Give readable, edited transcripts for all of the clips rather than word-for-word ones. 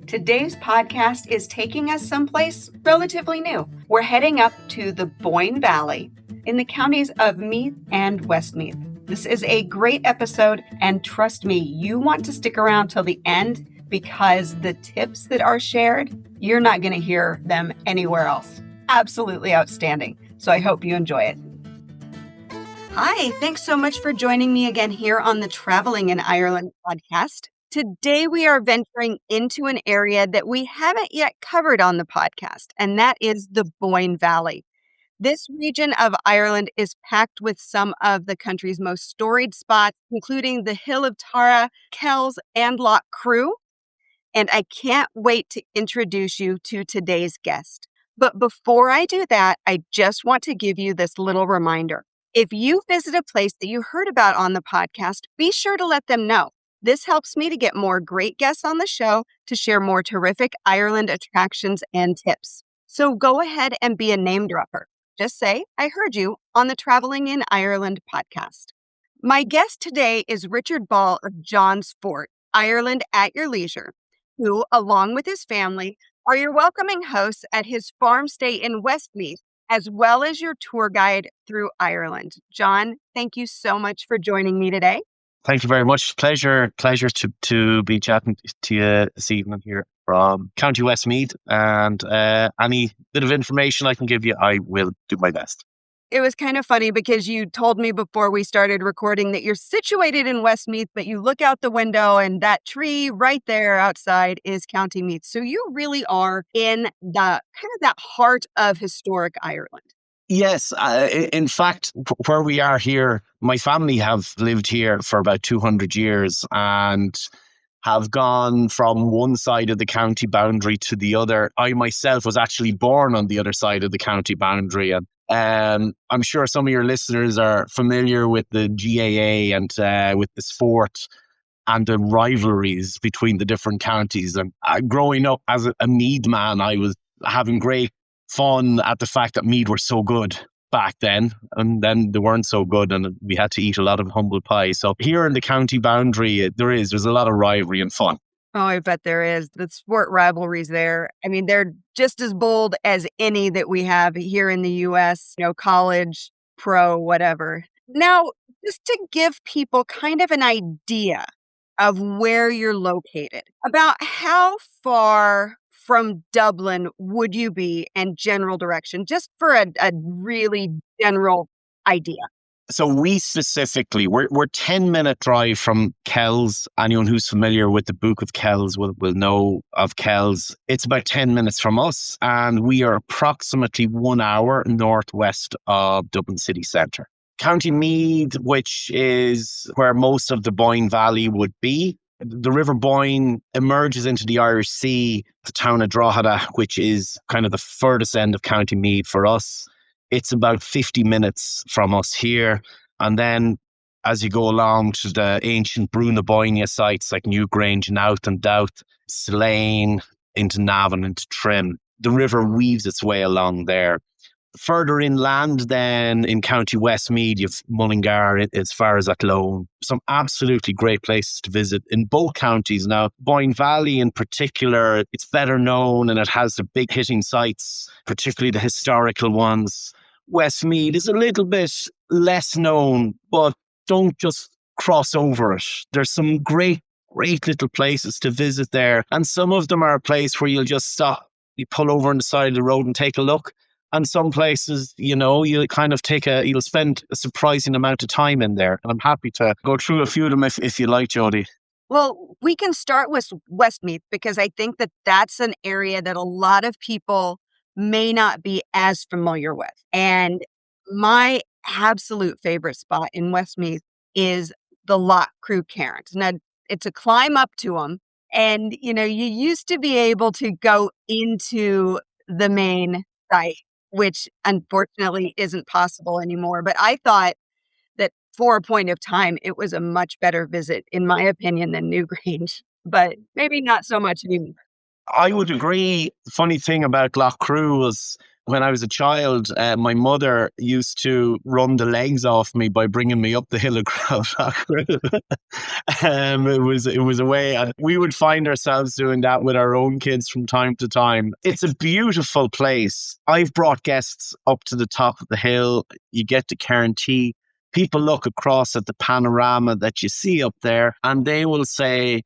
Today's podcast is taking us someplace relatively new. We're heading up to the Boyne Valley in the counties of Meath and Westmeath. This is a great episode, and trust me, you want to stick around till the end because the tips that are shared, you're not going to hear them anywhere else. Absolutely outstanding. So I hope you enjoy it. Hi, thanks so much for joining me again here on the Traveling in Ireland podcast. Today we are venturing into an area that we haven't yet covered on the podcast, and that is the Boyne Valley. This region of Ireland is packed with some of the country's most storied spots, including the Hill of Tara, Kells, and Loughcrew. And I can't wait to introduce you to today's guest. But before I do that, I just want to give you this little reminder. If you visit a place that you heard about on the podcast, be sure to let them know. This helps me to get more great guests on the show to share more terrific Ireland attractions and tips. So go ahead and be a name dropper. Just say, I heard you on the Traveling in Ireland podcast. My guest today is Richard Ball of Johnsfort, Ireland at Your Leisure, who, along with his family, are your welcoming hosts at his farm stay in Westmeath, as well as your tour guide through Ireland. John, thank you so much for joining me today. Thank you very much. Pleasure to be chatting to you this evening here from County Westmeath. And any bit of information I can give you, I will do my best. It was kind of funny because you told me before we started recording that you're situated in Westmeath, but you look out the window and that tree right there outside is County Meath. So you really are in the kind of that heart of historic Ireland. Yes, in fact, where we are here, my family have lived here for about 200 years and have gone from one side of the county boundary to the other. I myself was actually born on the other side of the county boundary, and I'm sure some of your listeners are familiar with the GAA and with the sport and the rivalries between the different counties. And growing up as a Meath man, I was having great fun at the fact that Meath were so good back then, and then they weren't so good, and we had to eat a lot of humble pie. So here in the county boundary, there's a lot of rivalry and fun. Oh, I bet there is. The sport rivalries there. I mean, they're just as bold as any that we have here in the U.S., college, pro, whatever. Now, just to give people kind of an idea of where you're located, about how far from Dublin would you be and general direction, just for a really general idea? So we specifically, we're 10-minute drive from Kells. Anyone who's familiar with the Book of Kells will know of Kells. It's about 10 minutes from us, and we are approximately 1 hour northwest of Dublin city centre. County Meath, which is where most of the Boyne Valley would be. The River Boyne emerges into the Irish Sea, the town of Drogheda, which is kind of the furthest end of County Meath for us. It's about 50 minutes from us here. And then as you go along to the ancient Bruna Boyne sites like Newgrange and Out and Doubt, Slane, into Navan, into Trim, the river weaves its way along there. Further inland then in County Westmeath, you've Mullingar as far as Athlone. Some absolutely great places to visit in both counties. Now, Boyne Valley in particular, it's better known and it has the big hitting sites, particularly the historical ones. Westmeath is a little bit less known, but don't just cross over it. There's some great little places to visit there. And some of them are a place where you'll just stop, you pull over on the side of the road and take a look. And some places, you'll kind of you'll spend a surprising amount of time in there. And I'm happy to go through a few of them if you like, Jodie. Well, we can start with Westmeath because I think that that's an area that a lot of people may not be as familiar with. And my absolute favorite spot in Westmeath is the Loughcrew Cairns. Now, it's a climb up to them. And, you used to be able to go into the main site, which unfortunately isn't possible anymore. But I thought that for a point of time, it was a much better visit, in my opinion, than Newgrange, but maybe not so much anymore. I would agree. The funny thing about Loughcrew was when I was a child, my mother used to run the legs off me by bringing me up the hill of Loughcrew. It was a way we would find ourselves doing that with our own kids from time to time. It's a beautiful place. I've brought guests up to the top of the hill. You get to Cairns. People look across at the panorama that you see up there, and they will say,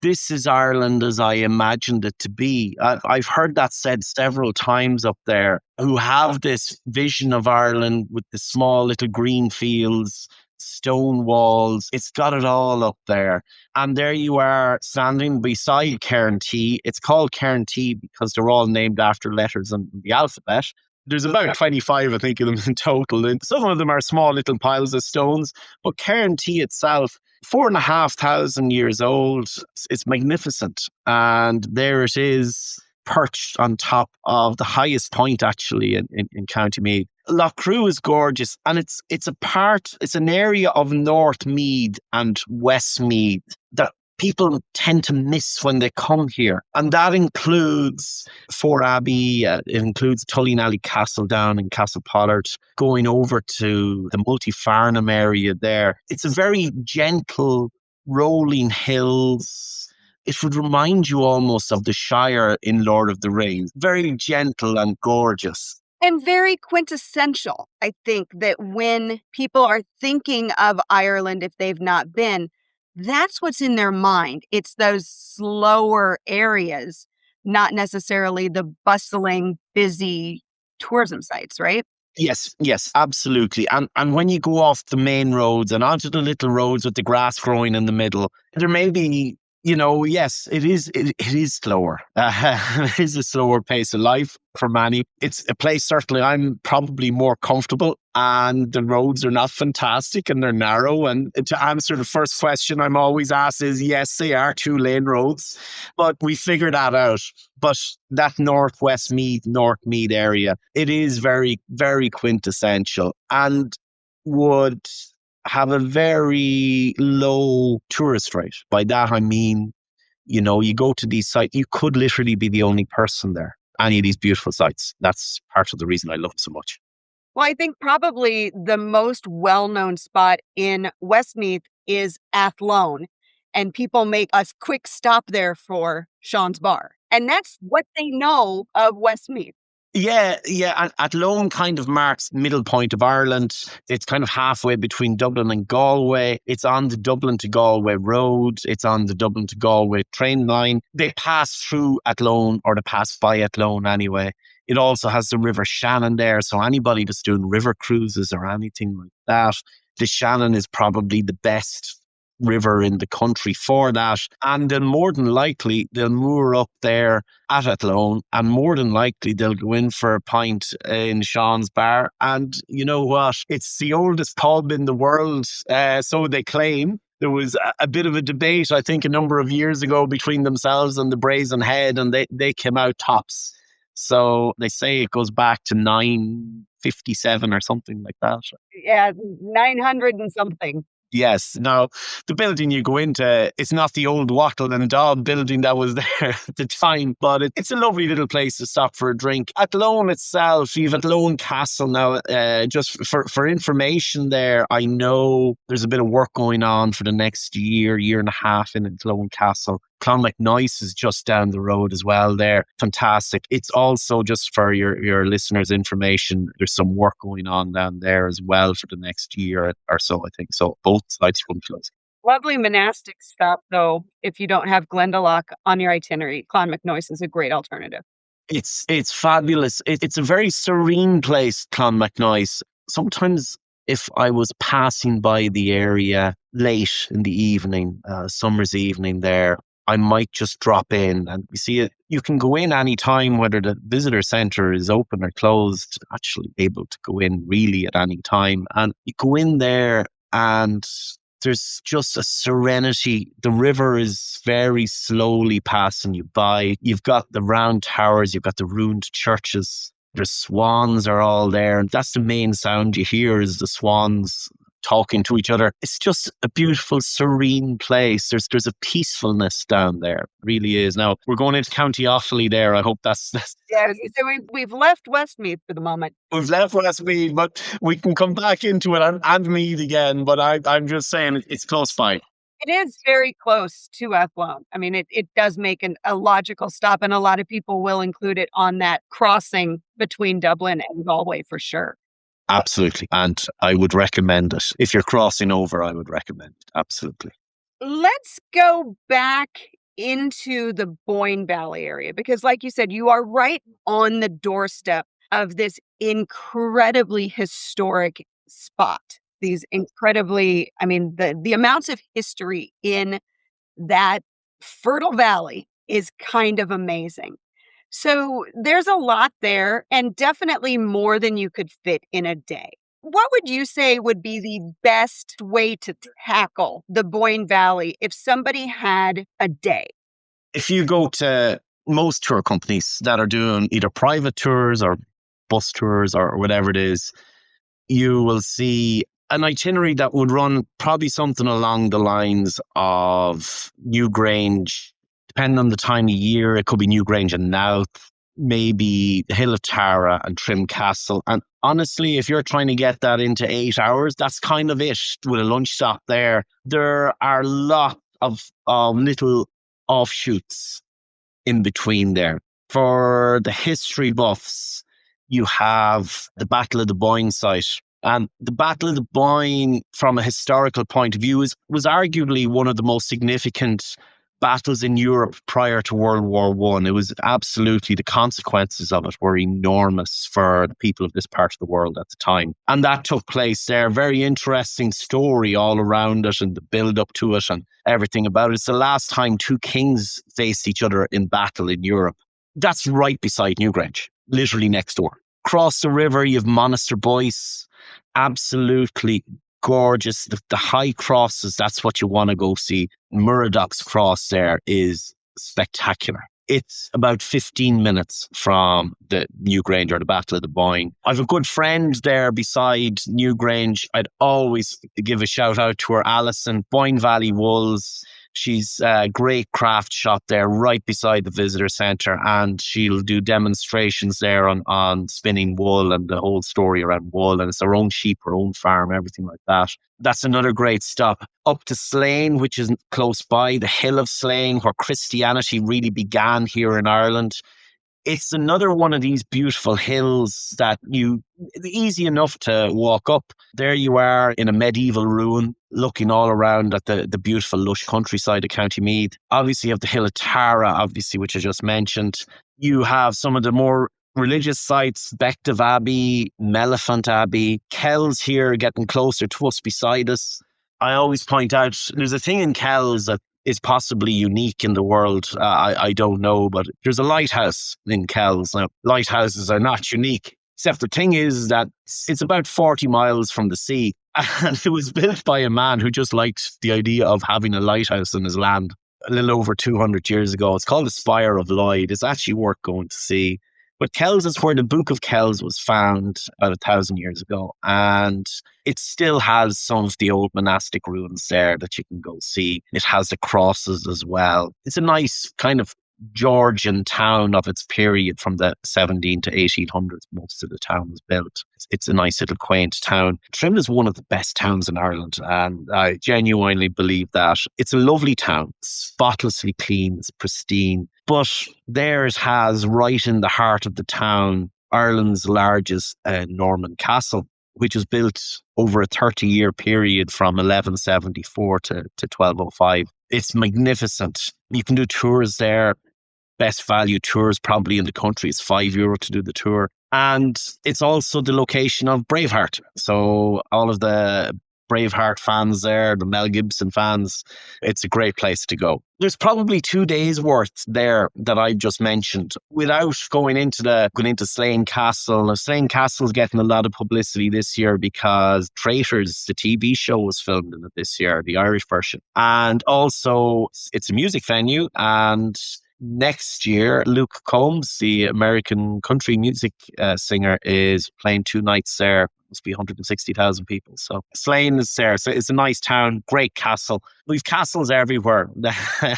this is Ireland as I imagined it to be. I've heard that said several times up there, who have this vision of Ireland with the small little green fields, stone walls. It's got it all up there. And there you are standing beside Cairns. It's called Cairns because they're all named after letters in the alphabet. There's about 25, I think, of them in total. And some of them are small little piles of stones. But Cairns itself, 4,500 years old. It's magnificent. And there it is, perched on top of the highest point, actually, in County Meath. Loughcrew is gorgeous. And it's an area of North Meath and Westmeath that people tend to miss when they come here. And that includes Fore Abbey, it includes Tullynally Castle down in Castle Pollard, going over to the Multi-Farnham area there. It's a very gentle, rolling hills. It would remind you almost of the Shire in Lord of the Rings. Very gentle and gorgeous. And very quintessential. I think that when people are thinking of Ireland, if they've not been, that's what's in their mind. It's those slower areas, not necessarily the bustling, busy tourism sites, right? Yes, absolutely. And when you go off the main roads and onto the little roads with the grass growing in the middle, there may be, yes, it is slower. It is a slower pace of life for many. It's a place certainly I'm probably more comfortable, and the roads are not fantastic and they're narrow. And to answer the first question I'm always asked is, yes, they are 2-lane roads, but we figured that out. But that North Meath area, it is very, very quintessential and would have a very low tourist rate. By that, I mean, you go to these sites, you could literally be the only person there. Any of these beautiful sites. That's part of the reason I love it so much. Well, I think probably the most well-known spot in Westmeath is Athlone, and people make a quick stop there for Sean's Bar. And that's what they know of Westmeath. Yeah. Athlone kind of marks middle point of Ireland. It's kind of halfway between Dublin and Galway. It's on the Dublin to Galway road. It's on the Dublin to Galway train line. They pass through Athlone, or they pass by Athlone anyway. It also has the River Shannon there. So anybody that's doing river cruises or anything like that, the Shannon is probably the best river in the country for that. And then more than likely they'll moor up there at Athlone, and more than likely they'll go in for a pint in Sean's Bar. And you know what? It's the oldest pub in the world, so they claim. There was a bit of a debate, I think, a number of years ago between themselves and the Brazen Head, and they came out tops. So they say it goes back to 957 or something like that. Yeah, 900 and something. Yes. Now, the building you go into, it's not the old Wattle and Daub building that was there at the time, but it's a lovely little place to stop for a drink. Athlone itself, you've Loughcrew Castle now. Just for information there, I know there's a bit of work going on for the next year and a half in Loughcrew Castle. Clonmacnoise is just down the road as well there. Fantastic. It's also, just for your listeners' information, there's some work going on down there as well for the next year or so, I think. So both sites will be closed. Lovely monastic stop, though, if you don't have Glendalough on your itinerary. Clonmacnoise is a great alternative. It's fabulous. It's a very serene place, Clonmacnoise. Sometimes if I was passing by the area late in the evening, summer's evening there, I might just drop in, and you see it. You can go in any time, whether the visitor centre is open or closed, actually able to go in really at any time. And you go in there and there's just a serenity. The river is very slowly passing you by. You've got the round towers, you've got the ruined churches. The swans are all there. And that's the main sound you hear, is the swans talking to each other. It's just a beautiful, serene place. There's a peacefulness down there. It really is. Now, we're going into County Offaly there. I hope that's Yeah, so we've left Westmeath for the moment. we've left Westmeath, but we can come back into it and Meath again. But I'm just saying it's close by. It is very close to Athlone. I mean, it does make a logical stop, and a lot of people will include it on that crossing between Dublin and Galway for sure. Absolutely. And I would recommend it. If you're crossing over, I would recommend it. Absolutely. Let's go back into the Boyne Valley area because, like you said, you are right on the doorstep of this incredibly historic spot. These incredibly, I mean, the amounts of history in that fertile valley is kind of amazing. So there's a lot there and definitely more than you could fit in a day. What would you say would be the best way to tackle the Boyne Valley if somebody had a day? If you go to most tour companies that are doing either private tours or bus tours or whatever it is, you will see an itinerary that would run probably something along the lines of Newgrange, depending on the time of year. It could be Newgrange and Louth, maybe the Hill of Tara and Trim Castle. And honestly, if you're trying to get that into 8 hours, that's kind of it with a lunch stop there. There are a lot of little offshoots in between there. For the history buffs, you have the Battle of the Boyne site. And the Battle of the Boyne, from a historical point of view, was arguably one of the most significant battles in Europe prior to World War I. It was absolutely, the consequences of it were enormous for the people of this part of the world at the time. And that took place there. Very interesting story all around it and the build up to it and everything about it. It's the last time two kings faced each other in battle in Europe. That's right beside Newgrange, literally next door. Across the river, you have Monaster Boyce. Absolutely gorgeous. The high crosses, that's what you want to go see. Murdoch's Cross there is spectacular. It's about 15 minutes from the Newgrange or the Battle of the Boyne. I have a good friend there beside Newgrange. I'd always give a shout out to her, Alison, Boyne Valley Wools. She's a great craft shop there right beside the visitor centre, and she'll do demonstrations there on spinning wool and the whole story around wool, and it's her own sheep, her own farm, everything like that. That's another great stop. Up to Slane, which is close by, the Hill of Slane, where Christianity really began here in Ireland. It's another one of these beautiful hills that easy enough to walk up. There you are in a medieval ruin, looking all around at the beautiful lush countryside of County Meath. Obviously, you have the Hill of Tara, obviously, which I just mentioned. You have some of the more religious sites, Bective Abbey, Melephant Abbey, Kells here getting closer to us, beside us. I always point out, there's a thing in Kells that is possibly unique in the world. I don't know, but there's a lighthouse in Kells. Now, lighthouses are not unique, except the thing is that it's about 40 miles from the sea. And it was built by a man who just liked the idea of having a lighthouse on his land a little over 200 years ago. It's called the Spire of Lloyd. It's actually worth going to see. But Kells is where the Book of Kells was found about 1,000 years ago. And it still has some of the old monastic ruins there that you can go see. It has the crosses as well. It's a nice kind of Georgian town of its period from the 17 to 1800s. Most of the town was built. It's a nice little quaint town. Trim is one of the best towns in Ireland, and I genuinely believe that. It's a lovely town, spotlessly clean, it's pristine. But theirs has, right in the heart of the town, Ireland's largest Norman castle, which was built over a 30-year period from 1174 to 1205. It's magnificent. You can do tours there. Best value tours probably in the country is €5 to do the tour. And it's also the location of Braveheart. So all of the Braveheart fans there, the Mel Gibson fans, it's a great place to go. There's probably 2 days worth there that I just mentioned without going into Slane Castle. Now, Slane Castle is getting a lot of publicity this year because Traitors, the TV show, was filmed in it this year, the Irish version. And also it's a music venue, and next year, Luke Combs, the American country music singer, is playing 2 nights there. must be 160,000 people. So Slane is there. So it's a nice town, great castle. We've castles everywhere.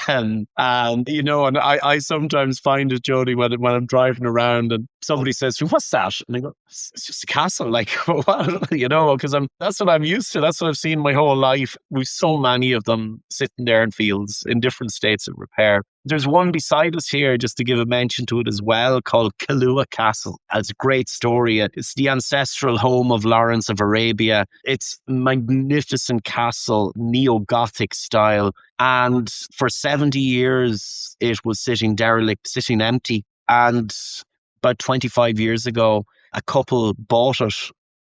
And I sometimes find it, Jody, when I'm driving around and somebody says, what's that? And I go, it's just a castle. Like, what? Because that's what I'm used to. That's what I've seen my whole life. We've so many of them sitting there in fields in different states of repair. There's one beside us here, just to give a mention to it as well, called Tullynally Castle. It's a great story. It's the ancestral home of Lawrence of Arabia. It's a magnificent castle, neo-Gothic style. And for 70 years, it was sitting derelict, sitting empty. And about 25 years ago, a couple bought it,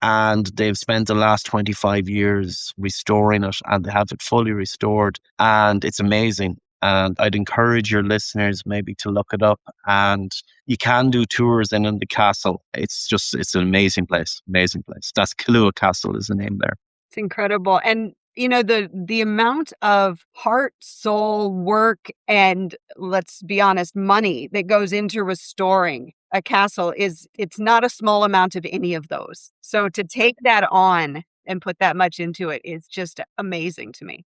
and they've spent the last 25 years restoring it, and they have it fully restored. And it's amazing. And I'd encourage your listeners maybe to look it up. And you can do tours in the castle. It's an amazing place. Amazing place. That's Tullynally Castle is the name there. It's incredible. And the amount of heart, soul, work, and let's be honest, money that goes into restoring a castle it's not a small amount of any of those. So to take that on and put that much into it is just amazing to me.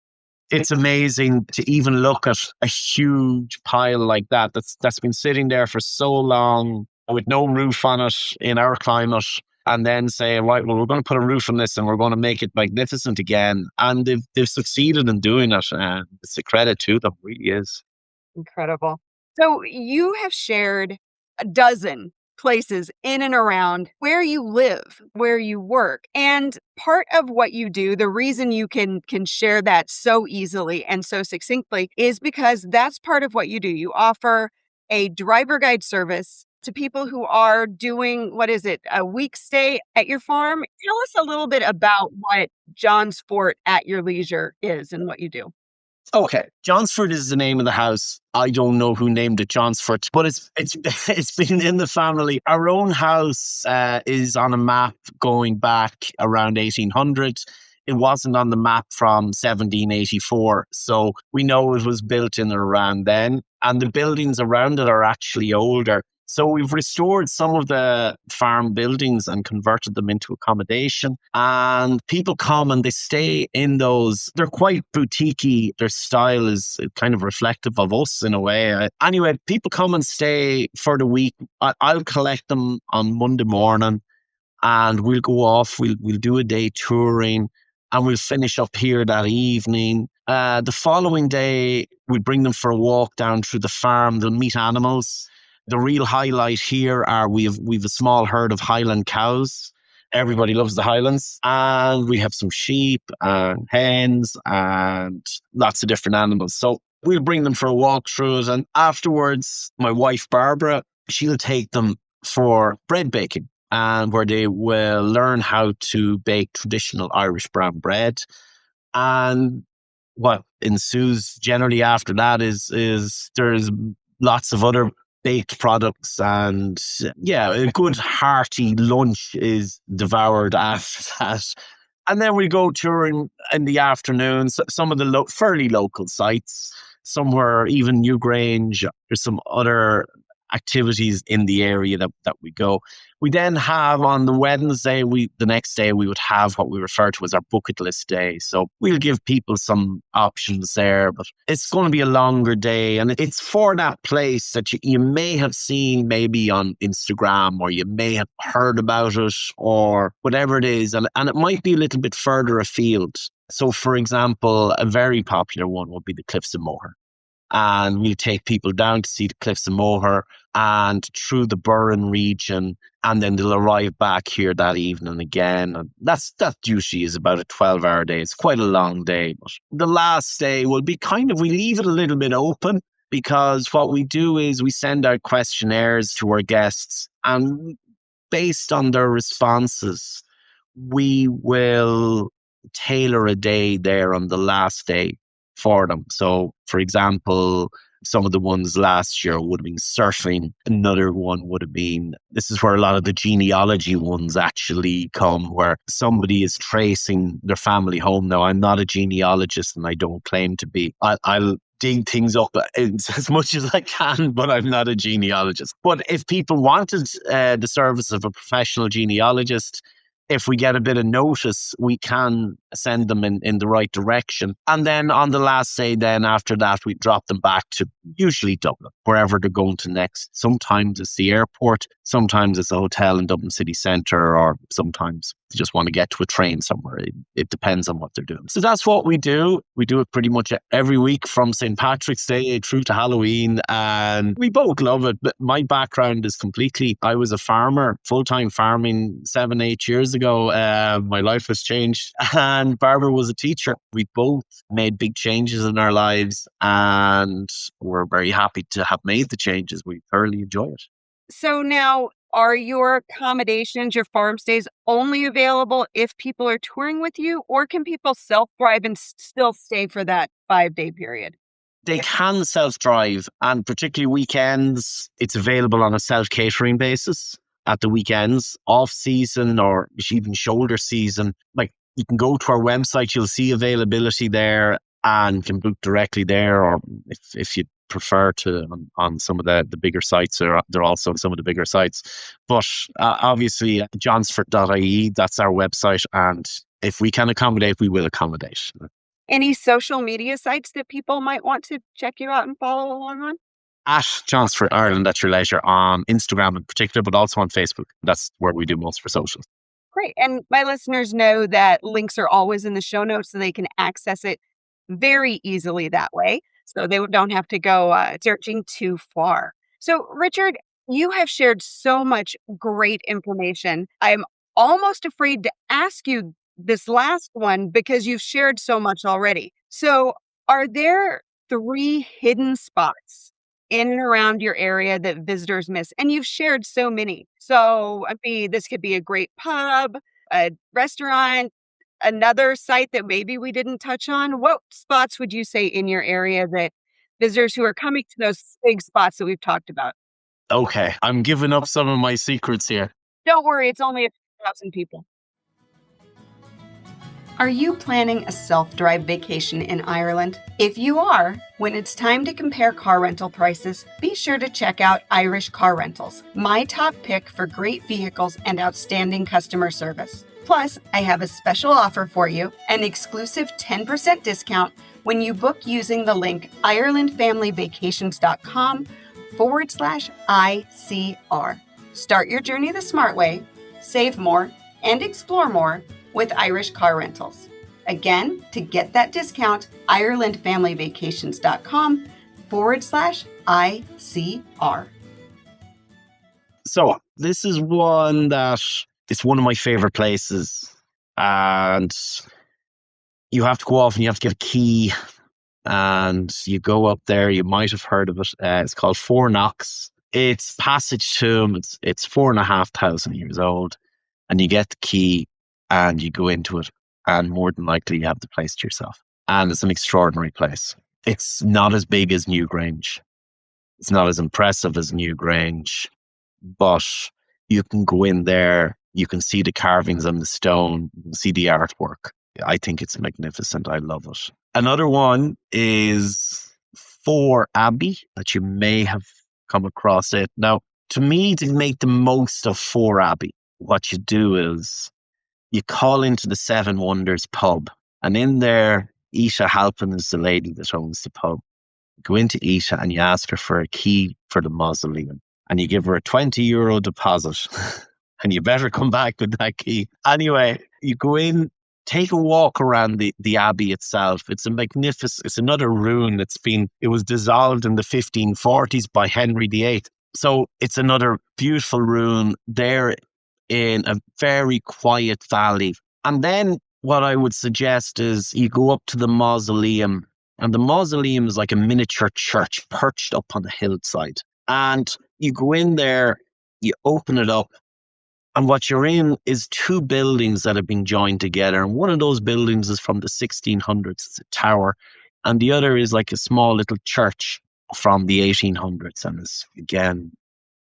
It's amazing to even look at a huge pile like that's been sitting there for so long with no roof on it in our climate, and then say, right, well, we're going to put a roof on this and we're going to make it magnificent again. And they've succeeded in doing it. And it's a credit to them, really is. Incredible. So you have shared a dozen places in and around where you live, where you work. And part of what you do, the reason you can share that so easily and so succinctly is because that's part of what you do. You offer a driver guide service to people who are doing, a week stay at your farm. Tell us a little bit about what Johnsfort at your leisure is and what you do. Okay, Johnsfort is the name of the house. I don't know who named it Johnsfort, but it's been in the family. Our own house is on a map going back around 1800. It wasn't on the map from 1784, so we know it was built in and around then. And the buildings around it are actually older. So we've restored some of the farm buildings and converted them into accommodation. And people come and they stay in those. They're quite boutique-y. Their style is kind of reflective of us in a way. Anyway, people come and stay for the week. I'll collect them on Monday morning and we'll go off. We'll do a day touring and we'll finish up here that evening. The following day, we bring them for a walk down through the farm. They'll meet animals. The real highlight here are we've a small herd of Highland cows. Everybody loves the Highlands. And we have some sheep and hens and lots of different animals. So we'll bring them for a walk through it. And afterwards, my wife, Barbara, she'll take them for bread baking, and where they will learn how to bake traditional Irish brown bread. And what ensues generally after that is there's lots of other baked products, and a good hearty lunch is devoured after that. And then we go touring in the afternoon, some of the fairly local sites, somewhere even Newgrange. There's some other activities in the area that we go. We then have on the Wednesday, the next day we would have what we refer to as our bucket list day. So we'll give people some options there, but it's going to be a longer day. And it's for that place that you may have seen maybe on Instagram, or you may have heard about it, or whatever it is. And it might be a little bit further afield. So for example, a very popular one would be the Cliffs of Moher. And we'll take people down to see the Cliffs of Moher and through the Burren region, and then they'll arrive back here that evening again. And that usually is about a 12-hour day. It's quite a long day. But the last day will be we leave it a little bit open, because what we do is we send out questionnaires to our guests, and based on their responses, we will tailor a day there on the last day for them. So, for example, some of the ones last year would have been surfing. Another one would have been, this is where a lot of the genealogy ones actually come, where somebody is tracing their family home. Now, I'm not a genealogist and I don't claim to be. I'll dig things up as much as I can, but I'm not a genealogist. But if people wanted the service of a professional genealogist, if we get a bit of notice, we can send them in the right direction. And then on the last day, then after that, we drop them back to usually Dublin, wherever they're going to next. Sometimes it's the airport, sometimes it's a hotel in Dublin city centre, or sometimes they just want to get to a train somewhere. It depends on what they're doing. So that's what we do. We do it pretty much every week from St. Patrick's Day through to Halloween, and we both love it. But my background is completely, I was a farmer, full-time farming 7-8 years ago. My life has changed, and Barbara was a teacher. We both made big changes in our lives, and we're very happy to have made the changes. We thoroughly enjoy it. So now, are your accommodations, your farm stays, only available if people are touring with you, or can people self-drive and still stay for that 5-day period? They can self-drive, and particularly weekends, it's available on a self-catering basis at the weekends, off-season or even shoulder season. Like, you can go to our website, you'll see availability there and can book directly there, or if you prefer to on some of the bigger sites, or they're also some of the bigger sites. But obviously, johnsfort.ie, that's our website, and if we can accommodate, we will accommodate. Any social media sites that people might want to check you out and follow along on? At Johnsfort Ireland at your leisure on Instagram in particular, but also on Facebook. That's where we do most for socials. Great. And my listeners know that links are always in the show notes, so they can access it very easily that way. So they don't have to go searching too far. So, Richard, you have shared so much great information. I'm almost afraid to ask you this last one because you've shared so much already. So, are there 3 hidden spots in and around your area that visitors miss? And you've shared so many. So, I mean, this could be a great pub, a restaurant, another site that maybe we didn't touch on. What spots would you say in your area that visitors who are coming to those big spots that we've talked about? Okay, I'm giving up some of my secrets here. Don't worry, it's only a few thousand people. Are you planning a self-drive vacation in Ireland? If you are, when it's time to compare car rental prices, be sure to check out Irish Car Rentals, my top pick for great vehicles and outstanding customer service. Plus, I have a special offer for you, an exclusive 10% discount when you book using the link irelandfamilyvacations.com/ICR. Start your journey the smart way, save more, and explore more with Irish Car Rentals. Again, to get that discount, irelandfamilyvacations.com/ICR. So this is one that it's one of my favorite places, and you have to go off and you have to get a key, and you go up there. You might have heard of it. It's called Fore. It's Passage Tomb. It's 4,500 years old, and you get the key and you go into it, and more than likely you have the place to yourself. And it's an extraordinary place. It's not as big as Newgrange. It's not as impressive as Newgrange, but you can go in there, you can see the carvings on the stone, you can see the artwork. I think it's magnificent. I love it. Another one is Fore Abbey, that you may have come across it. Now, to me, to make the most of Fore Abbey, what you do is you call into the Seven Wonders pub, and in there, Isha Halpin is the lady that owns the pub. You go into Isha and you ask her for a key for the mausoleum, and you give her a €20 deposit, and you better come back with that key. Anyway, you go in, take a walk around the abbey itself. It's a magnificent, it's another ruin it was dissolved in the 1540s by Henry VIII. So it's another beautiful ruin there in a very quiet valley. And then what I would suggest is you go up to the mausoleum, and the mausoleum is like a miniature church perched up on a hillside. And you go in there, you open it up, and what you're in is 2 buildings that have been joined together. And one of those buildings is from the 1600s, it's a tower, and the other is like a small little church from the 1800s, and is again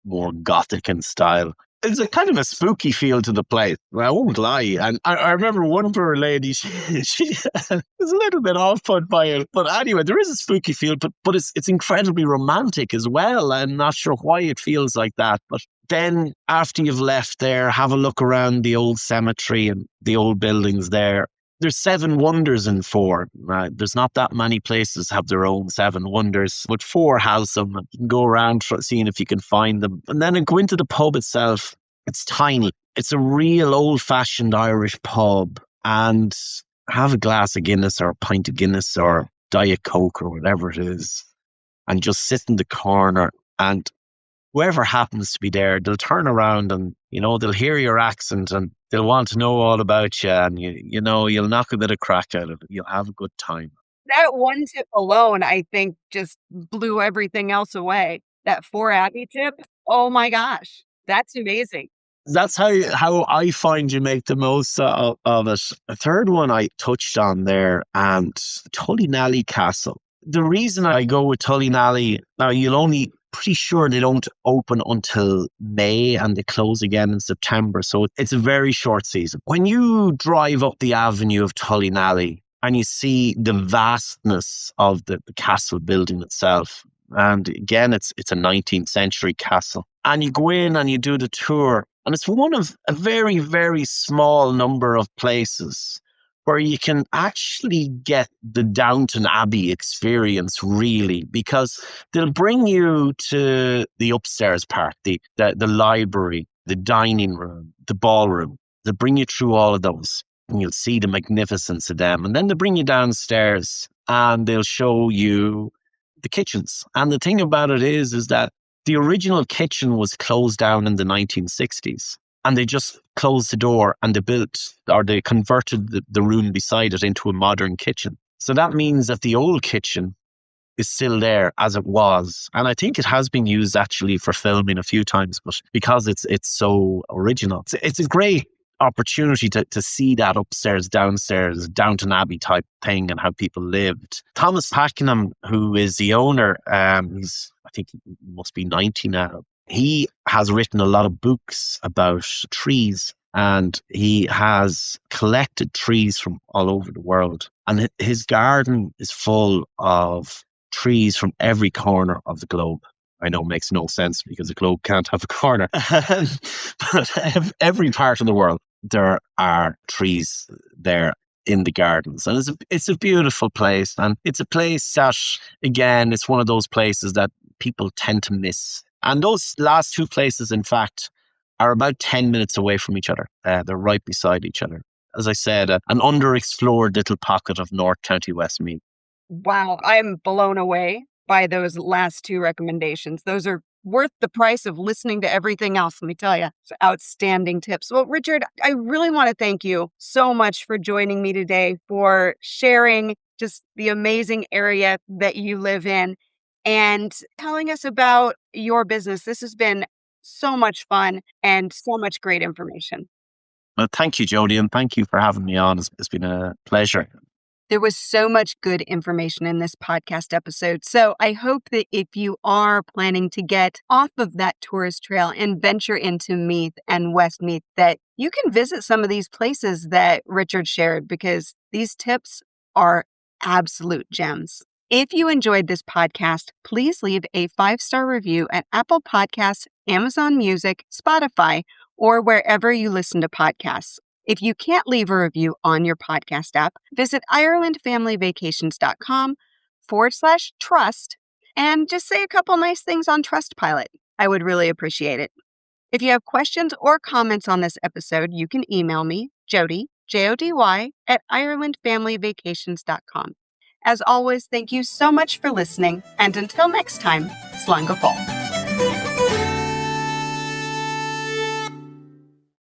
more Gothic in style. It's a kind of a spooky feel to the place. I won't lie. And I remember one poor lady, she was a little bit off put by it. But anyway, there is a spooky feel, but it's incredibly romantic as well. I'm not sure why it feels like that. But then after you've left there, have a look around the old cemetery and the old buildings there. There's 7 wonders in Fore. There's not that many places have their own 7 wonders, but Fore has them. You can go around seeing if you can find them. And then go into the pub itself. It's tiny. It's a real old-fashioned Irish pub. And have a glass of Guinness or a pint of Guinness or Diet Coke or whatever it is. And just sit in the corner, and whoever happens to be there, they'll turn around and, they'll hear your accent and they'll want to know all about you. And, you'll knock a bit of crack out of it. You'll have a good time. That one tip alone, I think, just blew everything else away. That Fore Abbey tip. Oh my gosh. That's amazing. That's how I find you make the most of it. A third one I touched on there, and Tullynally Castle. The reason I go with Tullynally, now pretty sure they don't open until May and they close again in September. So it's a very short season. When you drive up the avenue of Tullynally and you see the vastness of the castle building itself, and again, it's a 19th century castle, and you go in and you do the tour, and it's one of a very, very small number of places where you can actually get the Downton Abbey experience, really, because they'll bring you to the upstairs part, the library, the dining room, the ballroom. They'll bring you through all of those, and you'll see the magnificence of them. And then they'll bring you downstairs, and they'll show you the kitchens. And the thing about it is that the original kitchen was closed down in the 1960s. And they just closed the door and they converted the room beside it into a modern kitchen. So that means that the old kitchen is still there as it was. And I think it has been used actually for filming a few times, but because it's so original, it's a great opportunity to see that upstairs, downstairs, Downton Abbey type thing and how people lived. Thomas Pakenham, who is the owner, I think he must be 90 now. He has written a lot of books about trees, and he has collected trees from all over the world. And his garden is full of trees from every corner of the globe. I know it makes no sense because the globe can't have a corner. But every part of the world, there are trees there in the gardens. And it's a beautiful place. And it's a place that, again, it's one of those places that people tend to miss. And those last 2 places, in fact, are about 10 minutes away from each other. They're right beside each other. As I said, an underexplored little pocket of North County Westmeath. Wow, I'm blown away by those last 2 recommendations. Those are worth the price of listening to everything else, let me tell you. It's outstanding tips. Well, Richard, I really want to thank you so much for joining me today, for sharing just the amazing area that you live in and telling us about your business. This has been so much fun and so much great information. Well, thank you, Jodie, and thank you for having me on. It's been a pleasure. There was so much good information in this podcast episode. So I hope that if you are planning to get off of that tourist trail and venture into Meath and Westmeath, that you can visit some of these places that Richard shared, because these tips are absolute gems. If you enjoyed this podcast, please leave a 5-star review at Apple Podcasts, Amazon Music, Spotify, or wherever you listen to podcasts. If you can't leave a review on your podcast app, visit IrelandFamilyVacations.com/trust and just say a couple nice things on Trustpilot. I would really appreciate it. If you have questions or comments on this episode, you can email me, Jody, Jody, at IrelandFamilyVacations.com. As always, thank you so much for listening, and until next time, Slán go Fóill.